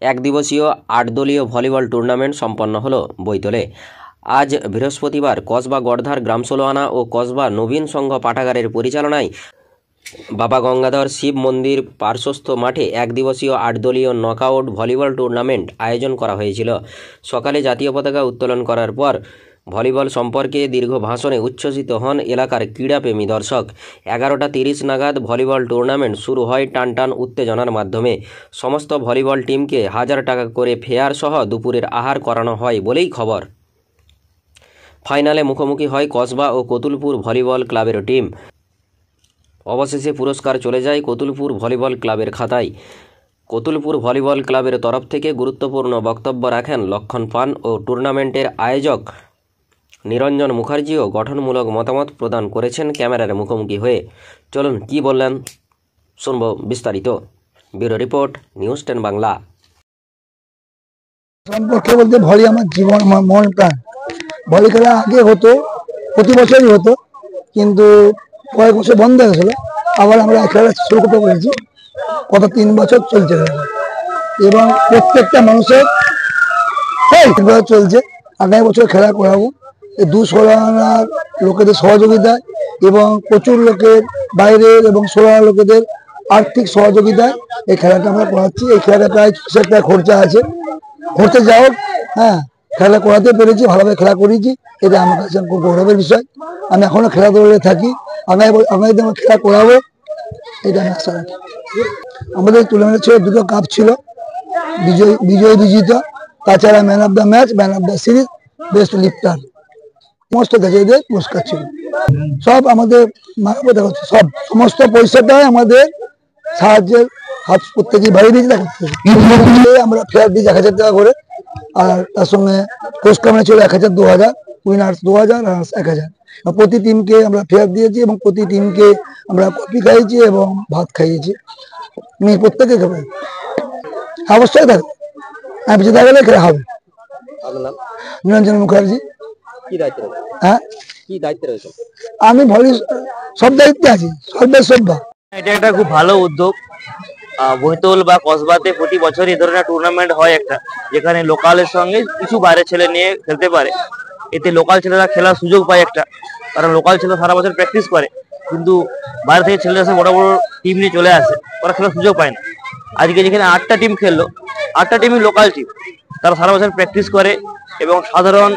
এক দিবসীয় 8 দলীয় volleyball tournament সম্পন্ন হলো বৈতলে। আজ বৃহস্পতিবার কসবা গড়ধার গ্রাম ষোলোআনা ও কসবা নবীন সংঘ পাঠাগারের পরিচালনায় বাবা গঙ্গাধর শিব মন্দির পার্শ্বস্থ মাঠে এক দিবসীয় 8 দলীয় নকআউট ভলিবল টুর্নামেন্ট আয়োজন করা হয়েছিল। সকালে জাতীয় পতাকা উত্তোলন করার পর ভলিবল সম্পর্কে দীর্ঘ ভাষণে উচ্ছ্বসিত হন এলাকার ক্রীড়াপ্রেমী দর্শক। 11:30 নাগাদ ভলিবল টুর্নামেন্ট শুরু হয় টানটান উত্তেজনার মাধ্যমে। সমস্ত ভলিবল টিমকে 1000 টাকা করে ফেয়ার সহ দুপুরের আহার করানো হয় বলেই খবর। ফাইনালে মুখোমুখি হয় কসবা ও কতুলপুর ভলিবল ক্লাবের টিম। অবশেষে পুরস্কার চলে যায় কতুলপুর ভলিবল ক্লাবের খাতায়। কতুলপুর ভলিবল ক্লাবের তরফ থেকে গুরুত্বপূর্ণ বক্তব্য রাখেন লক্ষণ পান ও টুর্নামেন্টের আয়োজক নিরঞ্জন মুখার্জিও গঠনমূলক মতামত প্রদান করেছেন ক্যামেরার মুখোমুখি হয়ে। চলুন কি বললেন শুনব বিস্তারিত। Bureau report, news 10 Bangla. সম্পর্কে বলতে ভলি আমার জীবন, আমার মন প্রাণ। ভলি খেলা আগে হতো, প্রতি বছরই হতো, কিন্তু কয়েক বছর বন্ধ হয়েছিল। আবার আমরা খেলা শুরু করতে পেরেছি, গত 3 বছর চলছে এবং প্রত্যেকটা মানুষের চলছে। আগামী বছর খেলা করাবো। এই 216 লোকেদের সহযোগিতায় এবং প্রচুর লোকের বাইরের এবং 16 লোকেদের আর্থিক সহযোগিতায় এই খেলাটা আমরা করাচ্ছি। এই খেলাটা প্রায় 60 টাকা খরচা আছে। খরচা যাও, খেলা করাতে পেরেছি, ভালোভাবে খেলা করেছি, এটা আমার কাছে গৌরবের বিষয়। আমি এখনো খেলাধুলা থাকি, আগামী দিনে খেলা করাবো, এটা আমি আশা রাখি। আমাদের টুর্নামেন্ট ছিল 2টো কাপ ছিল, বিজয় বিজিত, তাছাড়া man of the match, man of the series, best lifter, সমস্ত জায়গায় পুরস্কার ছিল। সব আমাদের সমস্ত পয়সাটাই আমাদের সাহায্যের হাত প্রত্যেকেই বাড়িয়ে দিয়েছি। আমরা ফেয়ার দিয়েছি 1000 টাকা করে, আর তার সঙ্গে পুরস্কার ছিল 1000, 2000, উইনার্স 2000 আর 1000। প্রতি টিমকে আমরা ফেয়ার দিয়েছি এবং প্রতি টিমকে আমরা কফি খাইয়েছি এবং ভাত খাইয়েছি। প্রত্যেকে খাবে, অবশ্যই থাকবে, বেঁচে থাকলে খেলা হবে। নিরঞ্জন মুখার্জি। আমি ভলি সব দায়িত্বে আছি, সর্বসভ্য। এটা একটা খুব ভালো উদ্যোগ। বৈতল বা কসবাতে প্রতি বছর এই ধরনের টুর্নামেন্ট হয় একটা, যেখানে লোকালের সঙ্গে কিছু বাইরের ছেলে নিয়ে খেলতে পারে। এতে লোকাল ছেলেরা খেলার সুযোগ পায় একটা, কারণ লোকাল ছেলে সারা বছর প্র্যাকটিস করে, কিন্তু বাইরে থেকে ছেলেরা এসে বড় বড় টিম নিয়ে চলে আসে, ওরা খেলার সুযোগ পায় না। আজকে যেখানে 8টা টিম খেললো, 8টা টিমই লোকাল টিম, তারা সারা বছর প্র্যাকটিস করে এবং সাধারণ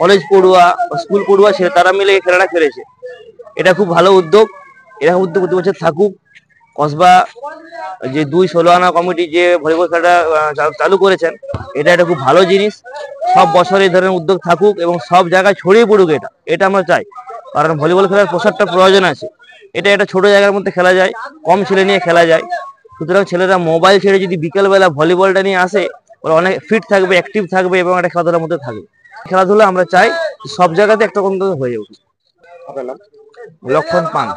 কলেজ পড়ুয়া বা স্কুল পড়ুয়া ছেলে তারা মিলে এই খেলাটা খেলেছে। এটা খুব ভালো উদ্যোগ। এরকম উদ্যোগ প্রতি বছর থাকুক। কসবা যে 216 কমিটি যে ভলিবল খেলাটা চালু করেছেন, এটা একটা খুব ভালো জিনিস। সব বছর এই ধরনের উদ্যোগ থাকুক এবং সব জায়গায় ছড়িয়ে পড়ুক। এটা আমরা চাই, কারণ ভলিবল খেলার প্রসারটা প্রয়োজন আছে। এটা একটা ছোট জায়গার মধ্যে খেলা যায়, কম ছেলে নিয়ে খেলা যায়। সুতরাং ছেলেরা মোবাইল ছেড়ে যদি বিকেলবেলা ভলিবলটা নিয়ে আসে, ওরা অনেক ফিট থাকবে, অ্যাক্টিভ থাকবে এবং একটা খেলাধুলার মধ্যে থাকবে। খেলাধুলা আমরা চাই সব জায়গাতে একটা কম হয়ে উঠুক। লক্ষণ পান।